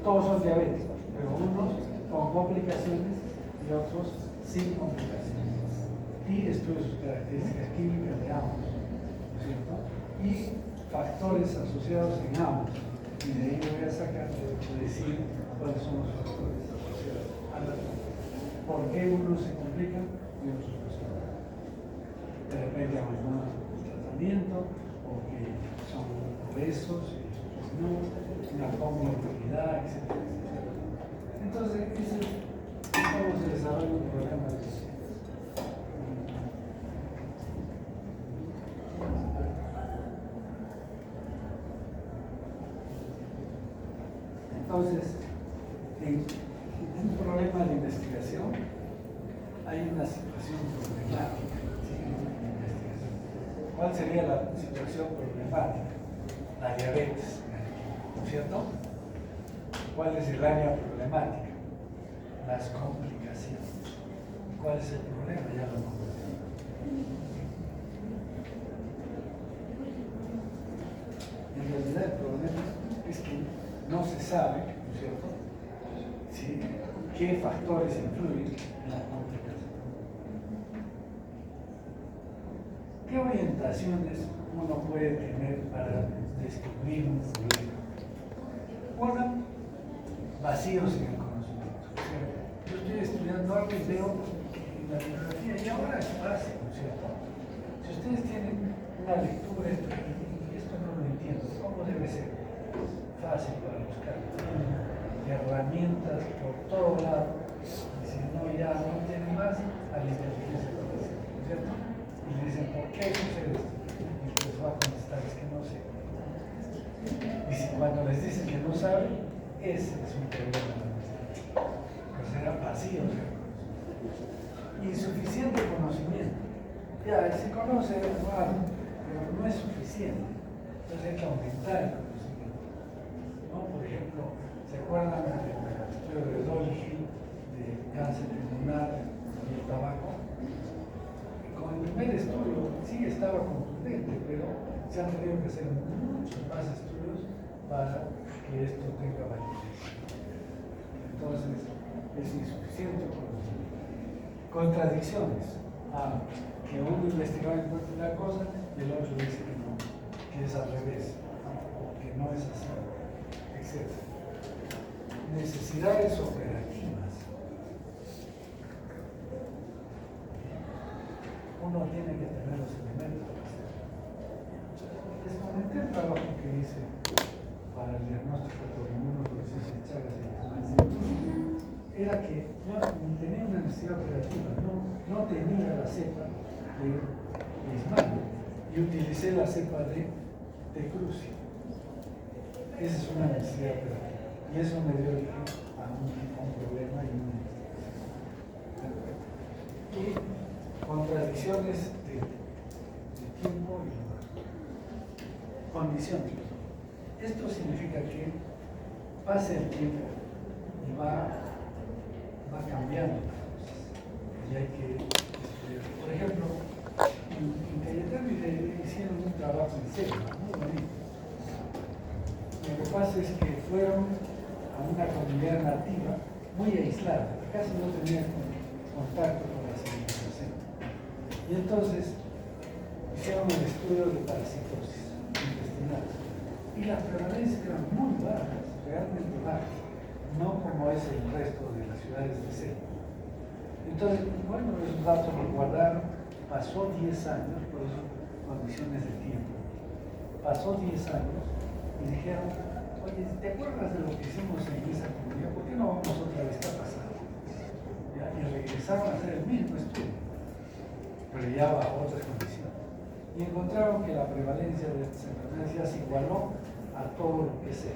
A: Todos son diabéticos, pero unos con complicaciones y otros sin complicaciones. Y estudio sus características químicas de ambos, ¿cierto? Y factores asociados en ambos. Y de ahí voy a sacar, decir cuáles son los factores asociados a la complicación. ¿Por qué unos se complican y otros no se complican? De repente hay algún tratamiento, o que son obesos, y otros no, una comorbilidad, etc. Entonces, ese es cómo se desarrolla un programa de ciencias. Entonces, en un problema de investigación hay una situación problemática. ¿Sí? ¿Cuál sería la situación problemática? La diabetes, ¿no es cierto? ¿Cuál es el área problemática? Las complicaciones. ¿Cuál es el problema? Ya lo hemos visto. En realidad el problema es que no se sabe, ¿no es cierto?, ¿sí?, qué factores influyen en la complicación. ¿Qué orientaciones uno puede tener para descubrir un problema? Una, vacíos en el conocimiento. O sea, yo estoy estudiando algo y veo en la bibliografía, y ahora es fácil, ¿no es cierto? Si ustedes tienen una lectura y esto no lo entiendo, ¿cómo debe ser? Fácil para buscar, herramientas por todo lado, y si no, ya no tienen más a la inteligencia artificial, ¿no es cierto? Y le dicen, ¿por qué sucede esto? Y les va a contestar, es que no sé. Y si cuando les dicen que no saben, ese es un problema. Pues era vacío, insuficiente conocimiento. Ya, se conoce, bueno, pero no es suficiente. Entonces hay que aumentar el conocimiento. ¿No? Por ejemplo, ¿se acuerdan del estudio de Dolgy, de cáncer pulmonar y el tabaco? Con el primer estudio sí estaba contundente, pero se han tenido que hacer muchos más estudios para que esto tenga validez. Entonces, es insuficiente conocimiento. Contradicciones. Que uno investigador encuentra una cosa y el otro dice que no, que es al revés, o que no es así, etc. Necesidades operativas. Uno tiene que tener los elementos para hacerlo. Les comenté el trabajo que hice para el diagnóstico por inmunodeficiencia de Chagas y era que yo tenía una necesidad operativa, no tenía la cepa de Ismael y utilicé la cepa de Cruci. Esa es una necesidad operativa y eso me dio origen a un problema y contradicciones de tiempo y lugar. Condiciones. Esto significa que pasa el tiempo y va cambiando las cosas y hay que estudiar. Por ejemplo, en Cayetano hicieron un trabajo en serio, muy bonito. Lo que pasa es que fueron a una comunidad nativa muy aislada, casi no tenían contacto con la civilización. Y entonces hicieron el estudio de parasitosis intestinal. Y las prevalencias eran muy bajas, realmente bajas, no como es el resto de las ciudades de selva. Entonces, bueno, esos datos los guardaron, pasó 10 años, por eso condiciones de tiempo. Pasó 10 años y dijeron, oye, ¿te acuerdas de lo que hicimos en esa comunidad? ¿Por qué no vamos otra vez? ¿Qué ha pasado? y regresaron a hacer el mismo estudio, pero ya bajo otras condiciones. Y encontraron que la prevalencia de estas enfermedades ya se igualó a todo lo que sea.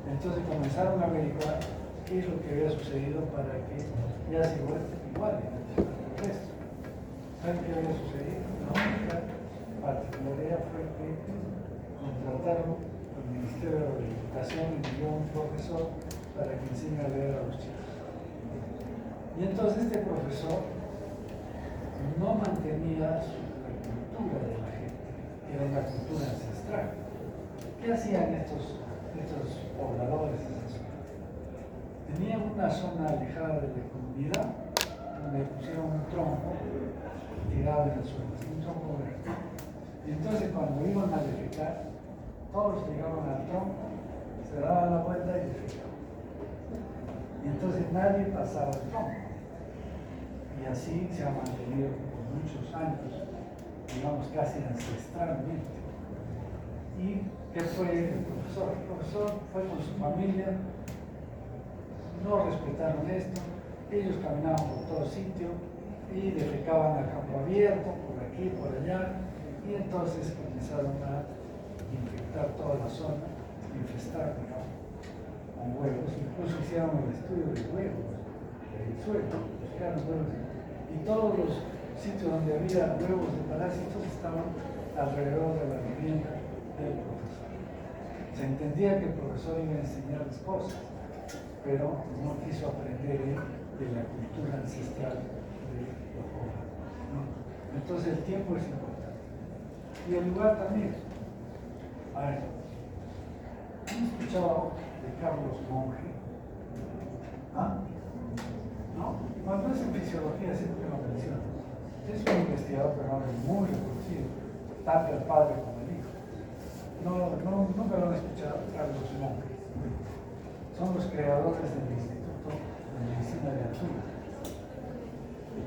A: Entonces comenzaron a averiguar qué es lo que había sucedido para que ya se igualen al resto. ¿Saben qué había sucedido? La única particularidad fue que contrataron al Ministerio de Educación y envió un profesor para que enseñe a leer a los chicos. Y entonces este profesor no mantenía la cultura de la gente, que era una cultura ancestral. ¿Qué hacían estos pobladores de esa zona? Tenían una zona alejada de la comunidad donde pusieron un tronco tirado en el suelo, un tronco verde. Y entonces cuando iban a defecar, todos llegaban al tronco, se daban la vuelta y defecaban. Y entonces nadie pasaba el tronco. Y así se ha mantenido por muchos años, digamos casi ancestralmente. ¿Y qué fue el profesor? El profesor fue con su familia, no respetaron esto, ellos caminaban por todo sitio y defecaban a campo abierto, por aquí, por allá, y entonces comenzaron a infectar toda la zona, infestar, digamos, con huevos. Incluso hicieron el estudio de huevos, del suelo, buscaron huevos, y todos los sitios donde había huevos de parásitos estaban alrededor de la vivienda del profesor. Se entendía que el profesor iba a enseñarles cosas, pero no quiso aprender él de la cultura ancestral de los jóvenes, ¿no? Entonces el tiempo es importante. Y el lugar también. A ver, ¿han escuchado de Carlos Monge? ¿Ah? ¿No? Cuando es en fisiología siempre lo menciono. Es un investigador peruano muy reconocido, tanto el padre como el hijo. Nunca lo han escuchado, Carlos Monge. Son los creadores del Instituto de Medicina de Altura.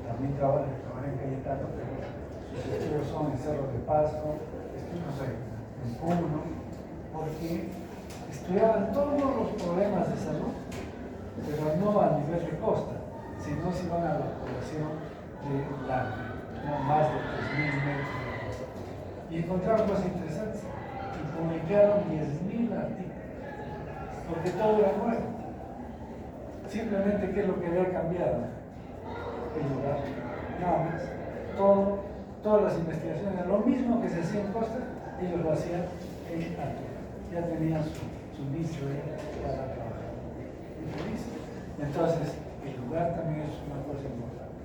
A: También trabajan en Cayetano, pero sus estudios son en Cerro de Pasco, estudios en Puno, porque estudiaban todos los problemas de salud, pero no a nivel de costa, sino si van a la población de larga, no más de 3.000 metros de costa. Y encontraron cosas interesantes y publicaron 10.000 artículos, porque todo era nuevo. Simplemente, ¿qué es lo que había cambiado? El lugar, nada más. Todas las investigaciones, lo mismo que se hacía en costa, ellos lo hacían en altura. Ya tenían su nicho para trabajar. ¿Y feliz? Entonces, el lugar también es una cosa importante.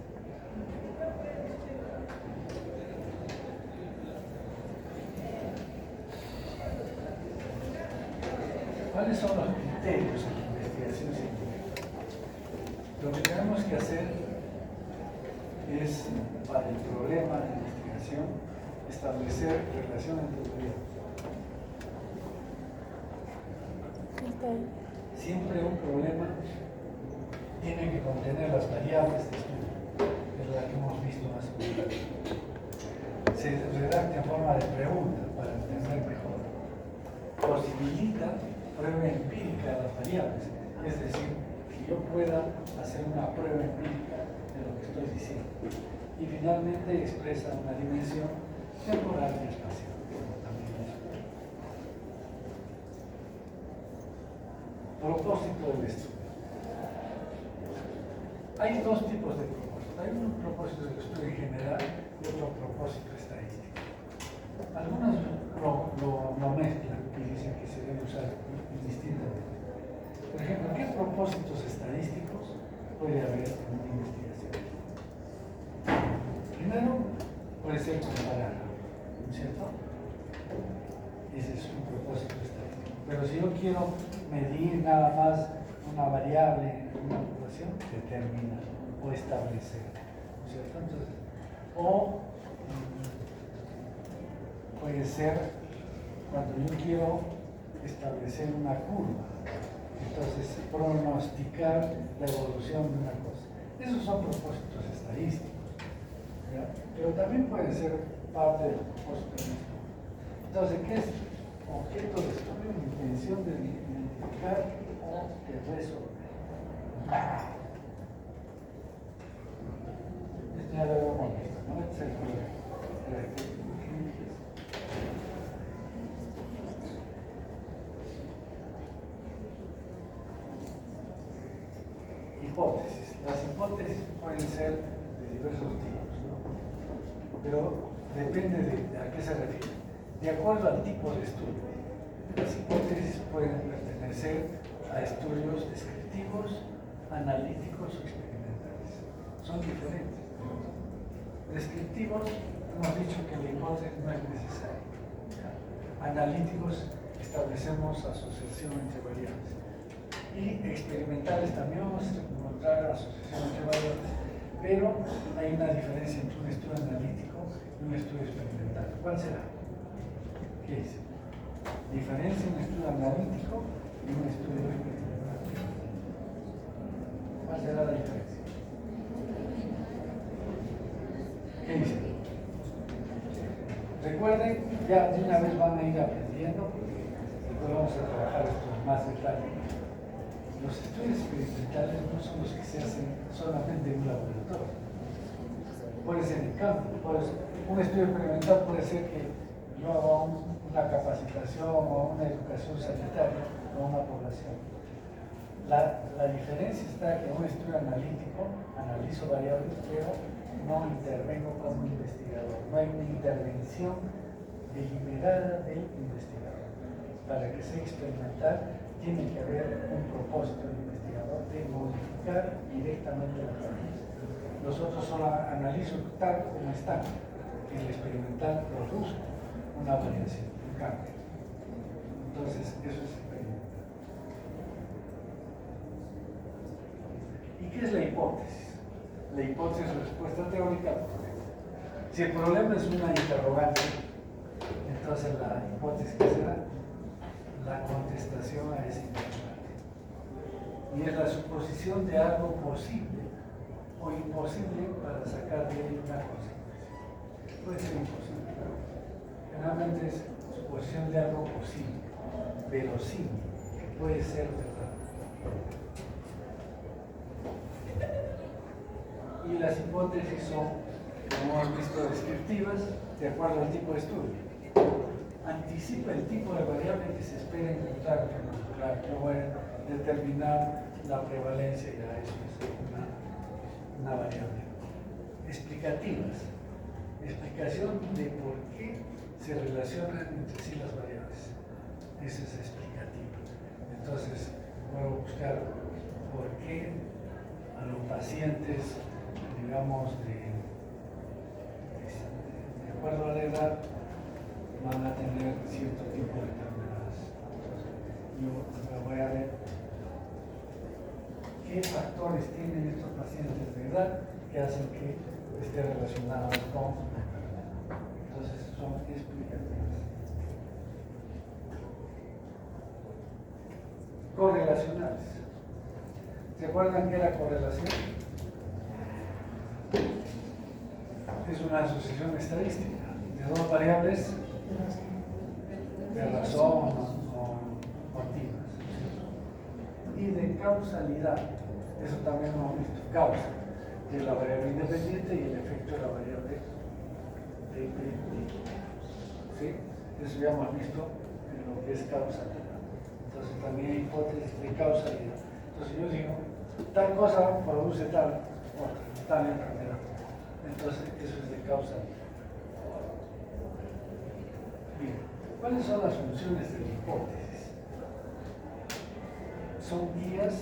A: ¿Cuáles son los criterios en la investigación científica? Lo que tenemos que hacer es, para el problema de investigación, establecer relaciones entre variables. Siempre un problema tiene que contener las variables de estudio, que es la que hemos visto más o menos. Se redacta en forma de pregunta para entender mejor. Posibilita prueba empírica de las variables, es decir, que yo pueda hacer una prueba empírica de lo que estoy diciendo. Y finalmente expresa una dimensión temporal y espacial. Propósito del estudio. Hay dos tipos de propósitos. Hay un propósito del estudio en general y otro propósito estadístico. Algunos lo mezclan y dicen que se debe usar indistintamente. Por ejemplo, ¿qué propósitos estadísticos puede haber en una investigación? Primero, puede ser comparar, ¿no es cierto? Ese es un propósito estadístico. Pero si yo quiero medir nada más una variable en una población, determinar o establecer, ¿no es cierto? Entonces, puede ser cuando yo quiero establecer una curva, entonces pronosticar la evolución de una cosa. Esos son propósitos estadísticos, ¿ya? Pero también puede ser parte del propósito del estudio. Entonces, ¿qué es objeto de estudio? Intención de identificar o de resolver. ¿no? Este es el problema. Hipótesis. Las hipótesis pueden ser de diversos tipos, ¿no? Pero depende de a qué se refiere. De acuerdo al tipo de estudio, las hipótesis pueden pertenecer a estudios descriptivos, analíticos o experimentales. Son diferentes. Descriptivos, hemos dicho que la hipótesis no es necesaria. Analíticos, establecemos asociación entre variables. Y experimentales también vamos a encontrar asociación entre variables, pero hay una diferencia entre un estudio analítico y un estudio experimental. ¿Cuál será? ¿Qué dice? Diferencia en un estudio analítico y un estudio experimental. ¿Cuál será la diferencia? ¿Qué dice? Recuerden, ya de una vez van a ir aprendiendo, porque después vamos a trabajar esto en más detalle. Los estudios experimentales no son los que se hacen solamente en un laboratorio. Puede ser en campo. Un estudio experimental puede ser que yo haga una capacitación o una educación sanitaria a una población. La diferencia está que en un estudio analítico analizo variables, pero no intervengo como investigador. No hay una intervención deliberada del investigador. Para que sea experimental, tiene que haber un propósito del investigador de modificar directamente las variables. Nosotros solo analizo tal como están. El experimental produce una variación, un cambio. Entonces, eso es experimental. ¿Y qué es la hipótesis? La hipótesis es respuesta teórica al problema. Si el problema es una interrogante, entonces la hipótesis será la contestación a ese interrogante. Y es la suposición de algo posible o imposible para sacar de él una consecuencia. Puede ser imposible, pero generalmente es suposición de algo posible, verosímil, que puede ser verdad. Y las hipótesis son, como hemos visto, descriptivas de acuerdo al tipo de estudio. Anticipa el tipo de variable que se espera encontrar en particular, que voy a determinar la prevalencia, y a eso es una variable. Explicativas. Explicación de por qué se relacionan entre sí las variables. Esa es explicativa. Entonces, voy a buscar por qué a los pacientes, digamos, de acuerdo a la edad, van a tener cierto tipo de enfermedades. Yo voy a ver qué factores tienen estos pacientes de edad que hacen que esté relacionados con la enfermedad. Entonces son explicativas. Correlacionales. ¿Se acuerdan qué era correlación? Es una asociación estadística de dos variables de razón o motivos. Y de causalidad, eso también hemos visto, causa de la variable independiente y el efecto de la variable dependiente. ¿Sí? Eso ya hemos visto en lo que es causalidad. Entonces también hay hipótesis de causalidad. Entonces yo digo, tal cosa produce tal otra, tal enfermedad. Entonces eso es de causalidad. Bien, ¿cuáles son las funciones de la hipótesis? Son guías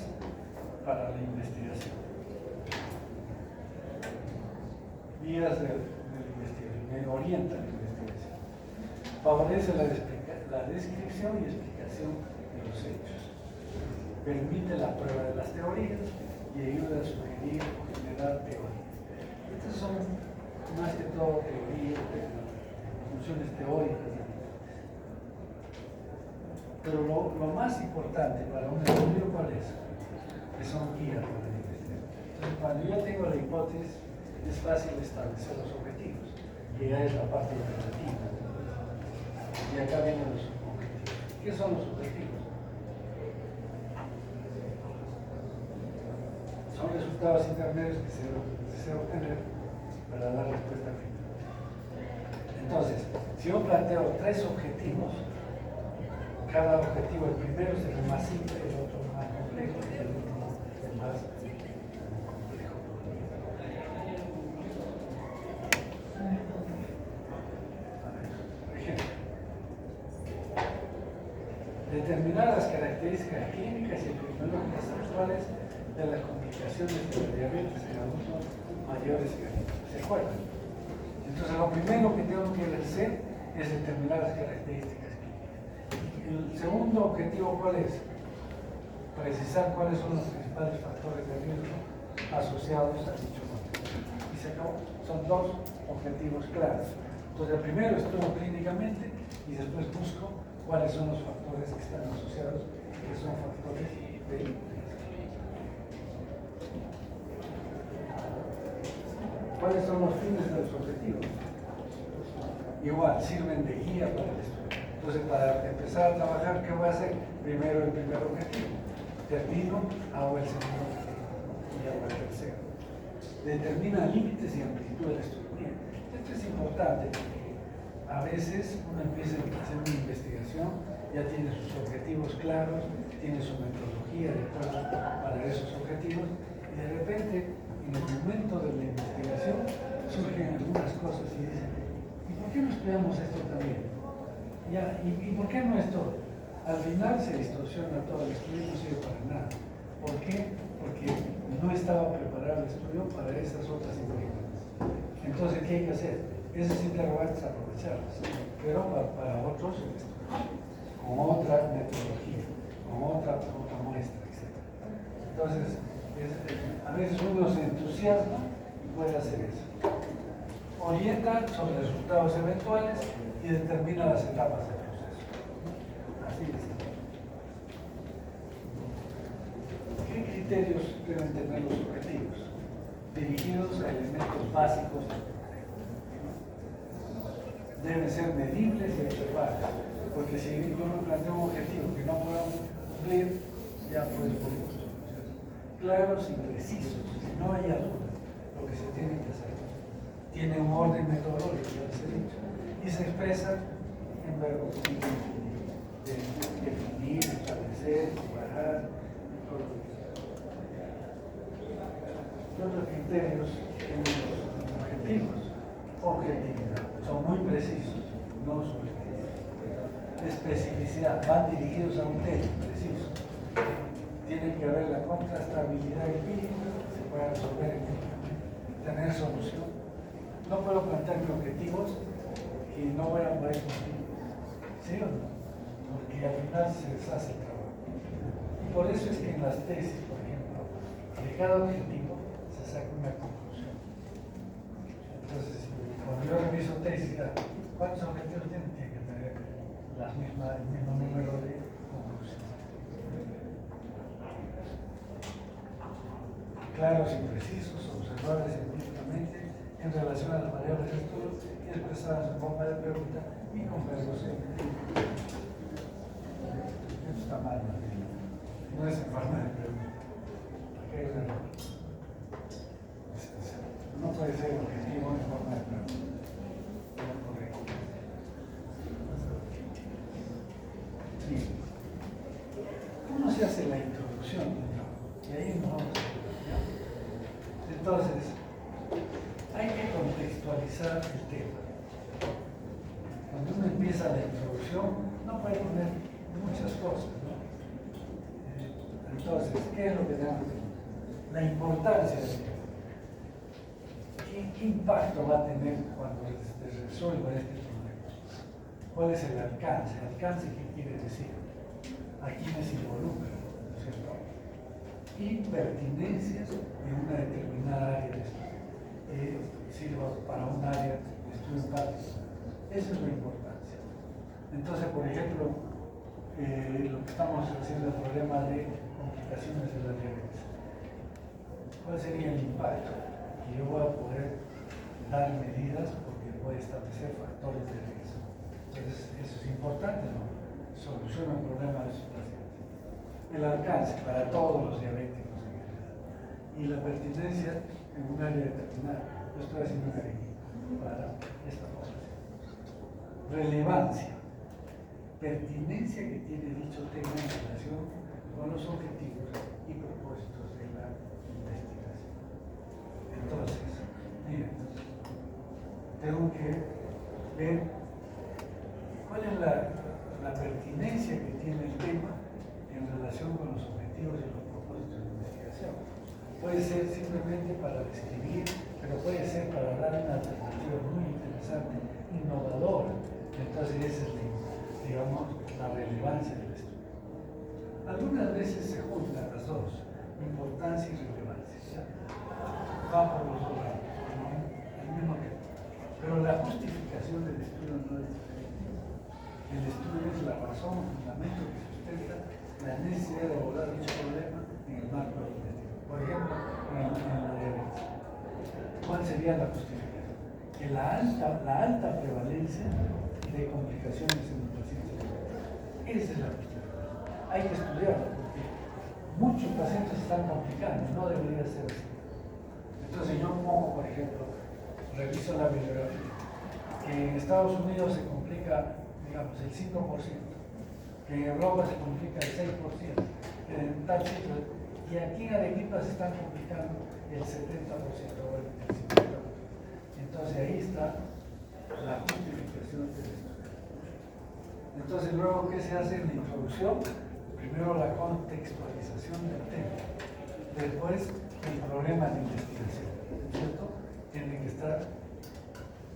A: para la investigación. Guías de la investigación, orientan la investigación. Favorece la descripción y explicación de los hechos. Permite la prueba de las teorías y ayuda a sugerir o generar teorías. Estas son más que todo teorías, funciones teóricas. Pero lo más importante para un estudio, ¿cuál es? Que son guías para la investigación. Entonces, cuando yo tengo la hipótesis, es fácil establecer los objetivos, que ya es la parte operativa. Y acá vienen los objetivos. ¿Qué son los objetivos? Son resultados intermedios que se desea obtener para dar respuesta final. Entonces, si yo planteo 3 objetivos, cada objetivo, el primero es el más simple, el otro más complejo y el último el más complejo. Por ejemplo, determinar las características clínicas y epidemiológicas actuales de las complicaciones de la diabetes en adultos mayores que se acuerdan. Entonces, lo primero que tengo que hacer es determinar las características clínicas. El segundo objetivo, ¿cuál es? Precisar cuáles son los principales factores de riesgo asociados a dicho contexto. Y se acabó. Son 2 objetivos claros. Entonces, el primero estudio clínicamente y después busco cuáles son los factores que están asociados, que son factores de riesgo. ¿Cuáles son los fines de los objetivos? Igual, sirven de guía para el estudio. Entonces, para empezar a trabajar, ¿qué voy a hacer? Primero el primer objetivo. Termino, hago el segundo objetivo y hago el tercero. Determina límites y amplitud del estudio. Bien, esto es importante porque a veces uno empieza a hacer una investigación, ya tiene sus objetivos claros, tiene su metodología de acuerdo para esos objetivos y de repente en el momento de la investigación surgen algunas cosas y dicen, ¿y por qué no estudiamos esto también? Ya, ¿y por qué no esto? Al final se distorsiona todo el estudio, no sirve para nada. ¿Por qué? Porque no estaba preparado el estudio para esas otras interrogantes. Entonces, ¿qué hay que hacer? Esas interrogantes aprovecharlas, pero para otros estudios, con otra metodología, con otra muestra, etc. Entonces, a veces uno se entusiasma y puede hacer eso. Orienta sobre resultados eventuales y determina las etapas del proceso. Así es. ¿Qué criterios deben tener los objetivos? Dirigidos a elementos básicos del problema. Deben ser medibles y observables, porque si yo me planteo un objetivo que no podamos cumplir, ya pues claros y precisos, si no haya duda, lo que se tiene que hacer. Tiene un orden metodológico, ya les he dicho, y se expresa en verbos de definir, establecer, comparar, todo lo que sea. Otros criterios tienen los objetivos. Objetividad, son muy precisos, no subjetivos. Especificidad, van dirigidos a un tema preciso. Tiene que haber la contrastabilidad empírica, se puede resolver empíricamente, tener solución. No puedo plantearme objetivos que no voy a poder cumplir. ¿Sí o no? Porque al final se deshace el trabajo. Y por eso es que en las tesis, por ejemplo, de cada objetivo se saca una conclusión. Entonces, cuando yo reviso tesis, ¿cuántos objetivos tienen? Tiene que tener el mismo número de conclusiones. Claros y precisos, observables empíricamente en relación a las variables de estudio y expresadas en forma de pregunta y con verbos empíricos. Esto está mal, no es en forma de pregunta. Aquí hay un error. No puede ser objetivo en forma de pregunta. No es correcto. Bien. ¿Cómo se hace la introducción? Y ahí nos vamos a ver. Entonces, hay que contextualizar el tema. Cuando uno empieza la introducción, no puede poner muchas cosas, ¿no? Entonces, ¿qué es lo que tenemos que poner? La importancia del tema. ¿Qué impacto va a tener cuando se resuelva este problema? ¿Cuál es el alcance? ¿El alcance qué quiere decir? ¿A quiénes involucra? ¿No es cierto? Y pertinencias en una determinada área de estudio. Sirva para un área de estudio en particular. Esa es la importancia. Entonces, por ejemplo, lo que estamos haciendo el problema de complicaciones de la diabetes. ¿Cuál sería el impacto? Que yo voy a poder dar medidas porque voy a establecer factores de riesgo. Entonces, eso es importante, ¿no? Soluciona el problema de su paciente. El alcance para todos los diabéticos en general. Y la pertinencia en un área determinada. Yo estoy haciendo una guía para esta población. Relevancia, pertinencia que tiene dicho tema en relación con los objetivos y propósitos de la investigación. Entonces, miren, tengo que ver cuál es la pertinencia que tiene el tema en relación con los objetivos y los propósitos de la investigación. Puede ser simplemente para describir, pero puede ser para dar una alternativa muy interesante, innovadora. Entonces esa es, digamos, la relevancia del estudio. Algunas veces se juntan las dos, importancia y relevancia. ¿Ya? Va por los dos lados, ¿no? El mismo tema. Pero la justificación del estudio no es diferente. El estudio es la razón, el fundamento que sustenta la necesidad de abordar dicho problema en el marco de la investigación. Por ejemplo, en la diabetes. ¿Cuál sería la justificación? Que la alta prevalencia de complicaciones en los pacientes diabéticos. Esa es la justificación. Hay que estudiarlo porque muchos pacientes se están complicando, no debería ser así. Entonces yo pongo, por ejemplo, reviso la bibliografía, que en Estados Unidos se complica, digamos, el 5%, que en Europa se complica el 6%, en tal sitio, y aquí en Arequipa se están complicando el 70% o el 50%. Entonces ahí está la justificación del estudio. Entonces luego, ¿qué se hace en la introducción? Primero la contextualización del tema, después el problema de investigación, ¿cierto? Tiene que estar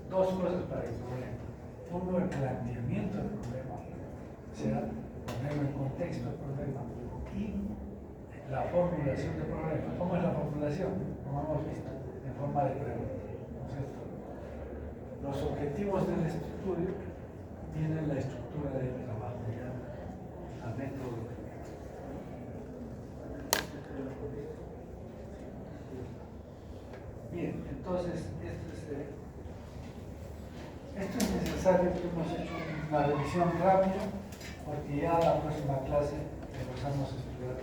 A: dos cosas para el problema. Uno, el planteamiento del problema, o sea, ponerlo en contexto del problema, y la formulación del problema. ¿Cómo es la formulación? Como hemos visto, en forma de pregunta, ¿no es cierto? Los objetivos del estudio tienen la estructura del trabajo, ya, la metodología. Bien, entonces, esto es necesario que hemos hecho una revisión rápida, porque ya la próxima clase empezamos a estudiar